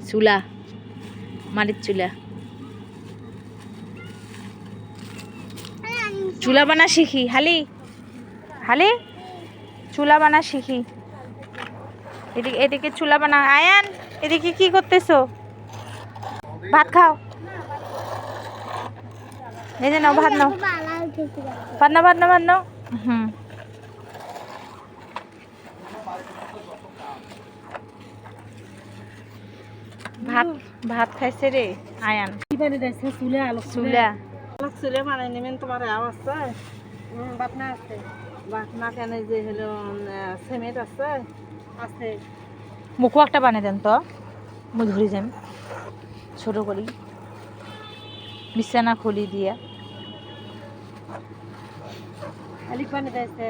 চুলা, মাটির চুলা। চুলা বানা শিখি হালি, হালি চুলা বানা শিখি। এদিকে এদিকে চুলা বানা। আয়ান এদিকে কি করতেছো? ভাত খাও। এই যে নাও ভাত নাও, ভাত নাও, ভাত নাও, ভাত নাও। ভাত ভাত খাইছে রে আয়ান। চুলা চুলে মানে নিমেন তোমার আছে বাটনা আছে, বাটনা কেন যে হলো সিমেন্ট আছে আছে। মুখও একটা বানিয়ে দেন তো, মুই ধরি যান ছোট করি বিছানা খুলি দিয়া। আলিক বানিয়ে দিয়েছে।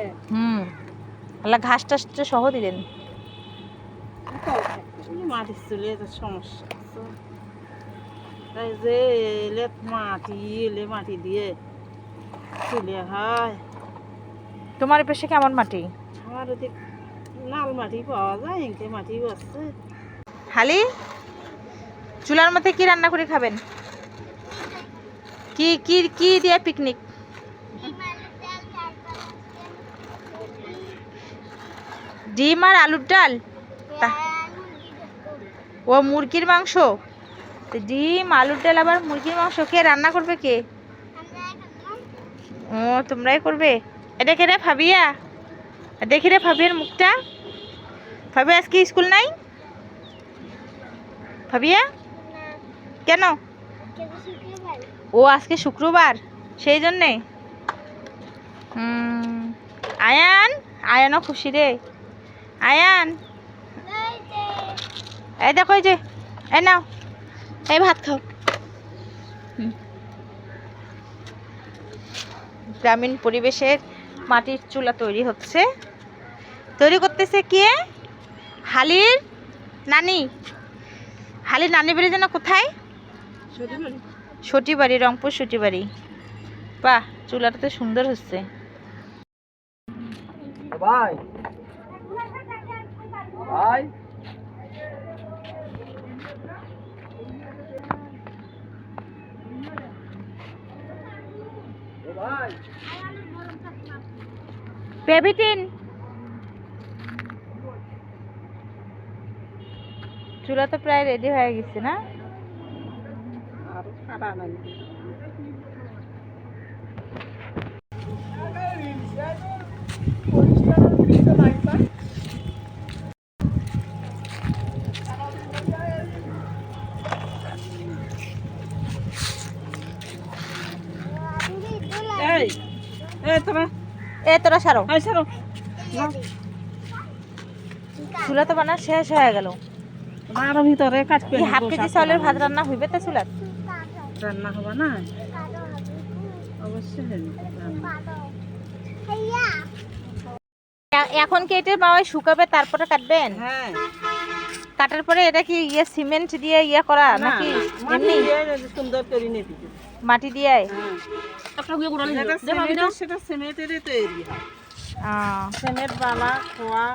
আল্লাহ ঘাস টাস সহ দিলেন। মাটির চুলে তো সমস্যা আছে, তাই যে এলে মাটি দিয়ে চুলে হয়। তোমার পেশে কেমন মাটি? আমার ওদিক লাল মাটি পাওয়া যায়, এঁকে মাটিও আছে। হালি চুলার মধ্যে কি রান্না করে খাবেন? কি কি কি দিয়ে পিকনিক? ডিম আর আলুর ডাল। ও মুরগির মাংস। ডিম আলুর ডাল আবার মুরগির মাংস, কে রান্না করবে? কে? ও তোমরাই করবে। এটা কে রে? ফাবিয়া। দেখি রে ফাবিয়ার মুখটা। ফাবিয়া আজকে স্কুল নাই? ফাবিয়া কেন? ও আজকে শুক্রবার, সেই জন্যে। আয়ান, আয়ানও খুশি রে। আয়ান এই দেখো, এই যে এই নাও, এই ভাত খাও। গ্রামীণ পরিবেশের মাটির চুলা তৈরি হচ্ছে। তৈরি করতেছে কে? হালির নানি। হালির নানি বাড়ি যেন কোথায়? সটিবাড়ি, রংপুর সটিবাড়ি। বাহ, চুলাটা তো সুন্দর হচ্ছে। ভাই ভাই ভাই বেবিটিন চুলা তো প্রায় রেডি হয়ে গেছে না? আর কাটা নাই। তোরা সারো। চুলা তো বানা শেষ হয়ে গেল। আরো ভিতরে কাটবে। হাফ কেজি চাউলের ভাত রান্না হইবে তো চুলাত? রান্না হবে না, অবশ্যই। এখন কি এটা বাবা শুকাবে তারপরে কাটবেন? হ্যাঁ, কাটার পরে এটা কি সিমেন্ট দিয়ে করা নাকি এমনি সুন্দর করে নিয়ে দিবে মাটি দিয়ে? সেটা সিমেন্টেরই তৈরি হয়। সিমেন্ট বালা খোয়া।